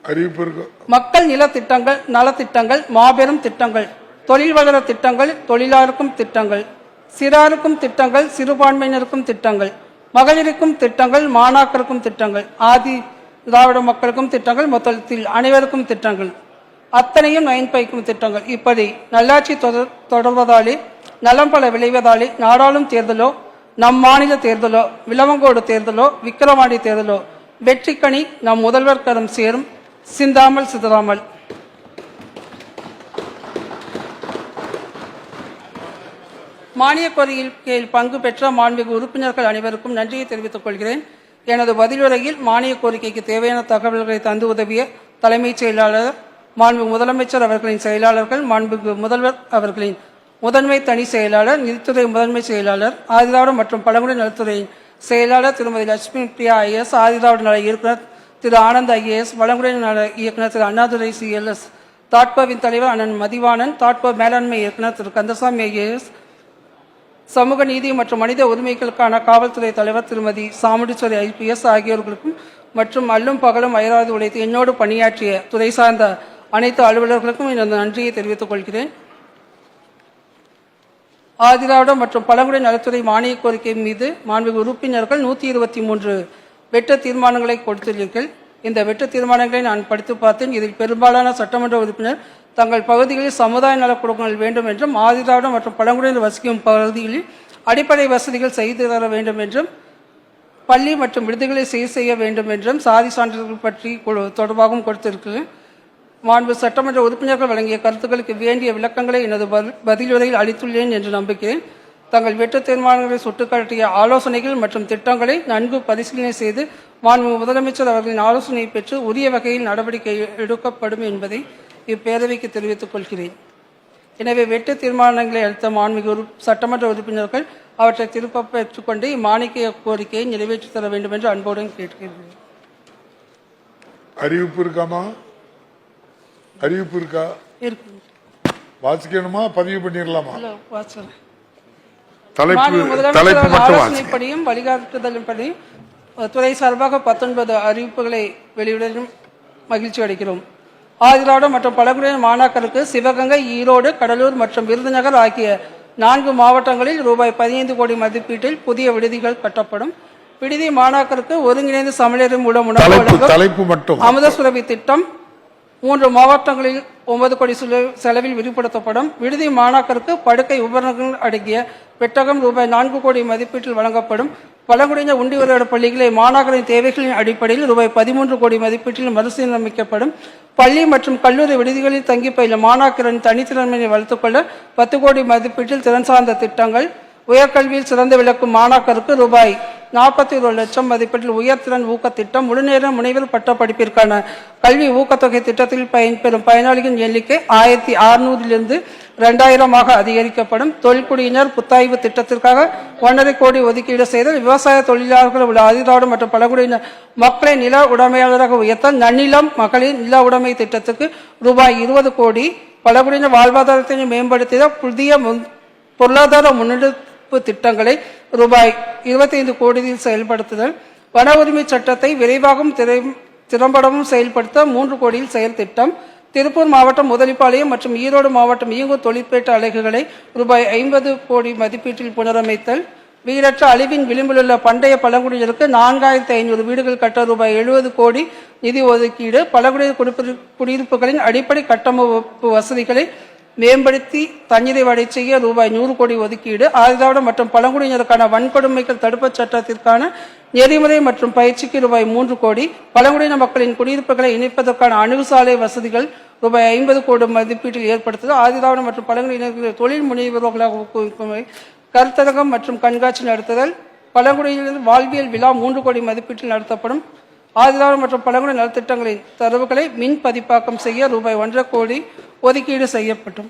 அறிவிப்பு. மக்கள் நலத்திட்டங்கள், மாபெரும் திட்டங்கள், தொழில் வளர திட்டங்கள், தொழிலாளருக்கும் திட்டங்கள், சிறாருக்கும் திட்டங்கள், சிறுபான்மையினருக்கும் திட்டங்கள், மகளிருக்கும் திட்டங்கள், மாணாக்கருக்கும் திட்டங்கள், ஆதி திராவிட மக்களுக்கும் திட்டங்கள், மொத்தத்தில் அனைவருக்கும் திட்டங்கள், அத்தனையும் நயன்பயக்கும் திட்டங்கள். இப்படி நல்லாட்சி தொடர்வதாலே, நலம் பல விளைவதாலே, நாடாளும் தேர்தலோ, நம் மாநில தேர்தலோ, விளவங்கோடு தேர்தலோ, விக்கிரவாண்டி தேர்தலோ வெற்றிக்கணி நம் முதல்வர் கரம் சேரும். சிந்தாமல் சிதறாமல். மானிய கோரிக்கையில் பங்கு பெற்ற மாண்புமிகு உறுப்பினர்கள் அனைவருக்கும் நன்றியை தெரிவித்துக் கொள்கிறேன். எனது பதிலுரையில் மானிய கோரிக்கைக்கு தேவையான தகவல்களை தந்து உதவிய தலைமைச் செயலாளர், மாண்புமிகு முதலமைச்சர் அவர்களின் செயலாளர்கள், மாண்புமிகு முதல்வர் அவர்களின் முதன்மை தனி செயலாளர், நிதித்துறை முதன்மை செயலாளர், ஆதிதிராவிட மற்றும் பழங்குடி நலத்துறையின் செயலாளர் திருமதி லட்சுமி பிரியா ஐஎஸ், ஆதிதிராவிட நல இயக்குநர் திரு ஆனந்த் ஐஏஎஸ், வளங்குடி நல இயக்குநர் திரு அண்ணாதுரை சிஎல்எஸ், தாட்கோவின் தலைவர் அண்ணன் மதிவாணன், தாட்கோ மேலாண்மை இயக்குநர் திரு கந்தசாமி ஐஏஎஸ், சமூக நீதி மற்றும் மனித உரிமைகளுக்கான காவல்துறை தலைவர் திருமதி சாமுண்டீஸ்வரி ஐபிஎஸ் ஆகியோர்களுக்கும் மற்றும் அல்லும் பகலும் அயராது உழைத்து என்னோடு பணியாற்றிய துறை சார்ந்த அனைத்து அலுவலர்களுக்கும் எனது நன்றியை தெரிவித்துக் கொள்கிறேன். ஆதிதிராவிட மற்றும் பழங்குடி நலத்துறை மானிய கோரிக்கை மீது மாண்புமிகு உறுப்பினர்கள் 123 வெட்டு தீர்மானங்களை கொடுத்துள்ளீர்கள். இந்த வெட்டு தீர்மானங்களை நான் படித்து பார்த்தேன். இதில் பெரும்பாலான சட்டமன்ற உறுப்பினர் தங்கள் பகுதிகளில் சமுதாய நலக்குழுக்கள் வேண்டும் என்றும், ஆதிதிராவிட மற்றும் பழங்குடியினர் வசிக்கும் பகுதிகளில் அடிப்படை வசதிகள் செய்து தர வேண்டும் என்றும், பள்ளி மற்றும் விடுதிகளை செய்ய வேண்டும் என்றும், சாதி சான்றிதழ்கள் பற்றி தொடர்பாகவும் கொடுத்திருக்கிறேன். மாண்பு சட்டமன்ற உறுப்பினர்கள் வழங்கிய கருத்துக்களுக்கு வேண்டிய விளக்கங்களை எனது பதிலுரையில் அளித்துள்ளேன் என்று நம்புகிறேன். தங்கள் வெட்டு தீர்மானங்களை சுட்டிக்காட்டிய ஆலோசனைகள் மற்றும் திட்டங்களை நன்கு பரிசீலனை செய்து மாண்பு முதலமைச்சர் அவர்களின் ஆலோசனையை பெற்று உரிய வகையில் நடவடிக்கை எடுக்கப்படும் என்பதை இப்பேரவைக்கு தெரிவித்துக் கொள்கிறேன். எனவே வெட்டு தீர்மானங்களை அளித்த மாண்புமிகு சட்டமன்ற உறுப்பினர்கள் அவற்றை திரும்ப பெற்றுக்கொண்டு இம்மானிய கோரிக்கையை நிறைவேற்றி தர வேண்டும் என்று அன்போடு கேட்கிறேன். அறிவிப்பு இருக்காமா? அறிவிப்பு இருக்கா? வாசிக்கணுமா? பதிவு பண்ணிடலாமா? ஆலோசனைப்படியும் வழிகாட்டுதலின்படியும் துறை சார்பாக 19 அறிவிப்புகளை வெளியிடும் மகிழ்ச்சி அடைகிறோம். ஆதிதிராவிட மற்றும் பழங்குடியினர் மாணாக்கருக்கு சிவகங்கை, ஈரோடு, கடலூர் மற்றும் விருதுநகர் ஆகிய 4 மாவட்டங்களில் ரூபாய் 15 கோடி மதிப்பீட்டில் புதிய விடுதிகள் கட்டப்படும். விடுதி மாணாக்கருக்கு ஒருங்கிணைந்த சமையலறை மூலம் உணவு அமுதசுரபி திட்டம் 3 மாவட்டங்களில் 9 கோடி செலவில் விரிவுபடுத்தப்படும். விடுதி மாணாக்கருக்கு படுக்கை உபகரணங்கள் அடங்கிய பெட்டகம் ரூபாய் 4 கோடி மதிப்பீட்டில் வழங்கப்படும். பழங்குடியினர் உண்டி உரையாட பள்ளிகளை மாணாக்கரின் தேவைகளின் அடிப்படையில் ரூபாய் 13 கோடி மதிப்பீட்டில் மறுசீரமைக்கப்படும். பள்ளி மற்றும் கல்லூரி விடுதிகளில் தங்கி பயில மாணாக்கரின் தனித்திறமையை வளர்த்துக் கொள்ள 10 கோடி மதிப்பீட்டில் திறன் சார்ந்த திட்டங்கள். உயர்கல்வியில் சிறந்து விளக்கும் மாணாக்கருக்கு ரூபாய் 41 லட்சம் மதிப்பீட்டில் உயர்திறன் ஊக்க திட்டம். முழுநேர முனைவர் பட்ட படிப்பிற்கான கல்வி ஊக்கத்தொகை திட்டத்தில் பயன்பெறும் பயனாளிகளின் எண்ணிக்கை 1600 2000 அதிகரிக்கப்படும். தொல்குடியினர் புத்தாய்வு திட்டத்திற்காக 1.5 கோடி ஒதுக்கீடு செய்தல். விவசாய தொழிலாளர்கள் உள்ள ஆதிதிராவிட மற்றும் பழங்குடியினர் மக்களை நில உடைமையாளராக உயர்த்தல். நன்னிலம் மகளிர் நில உடைமை திட்டத்துக்கு ரூபாய் 20 கோடி. பழங்குடியினர் வாழ்வாதாரத்தை மேம்படுத்திய புதிய பொருளாதார முன்னெடுப்பு திட்டங்களை ரூபாய் 25 கோடியில் செயல்படுத்துதல். வன உரிமை சட்டத்தை விரைவாகவும் திறம்படவும் செயல்படுத்த 3 கோடியில் செயல் திட்டம். திருப்பூர் மாவட்டம் முதலிப்பாளையம் மற்றும் ஈரோடு மாவட்டம் ஈங்கூர் தொழிற்பேட்ட அலகுகளை ரூபாய் 50 கோடி மதிப்பீட்டில் புனரமைத்தல். வீடற்ற அழிவின் விளிம்பிலுள்ள பண்டைய பழங்குடியினருக்கு 4500 வீடுகள் கட்ட ரூபாய் 70 கோடி நிதி ஒதுக்கீடு. பழங்குடியினர் குடியிருப்புகளின் அடிப்படை கட்டமைப்பு வசதிகளை மேம்படுத்தி தண்ணீரை வடை செய்ய ரூபாய் 100 கோடி ஒதுக்கீடு. ஆதிதிராவிட மற்றும் பழங்குடியினருக்கான வன்கொடுமைகள் தடுப்பு சட்டத்திற்கான நெறிமுறை மற்றும் பயிற்சிக்கு ரூபாய் 3 கோடி. பழங்குடியின மக்களின் குடியிருப்புகளை இணைப்பதற்கான அணுகுசாலை வசதிகள் ரூபாய் 50 கோடி மதிப்பீட்டில் ஏற்படுத்துதல். ஆதிதிராவிட மற்றும் பழங்குடியினர் தொழில் முனைவர்களாக ஊக்குவிக்கும் கருத்தரங்கம் மற்றும் கண்காட்சி நடத்துதல். பழங்குடியினர் வாழ்வியல் விழா 3 கோடி மதிப்பீட்டில் நடத்தப்படும். ஆதிதிராவிட மற்றும் பழங்குடி நலத்திட்டங்களின் தரவுகளை மின் பதிப்பாக்கம் செய்ய ரூபாய் 1.5 கோடி ஒதுக்கீடு செய்யப்படும்.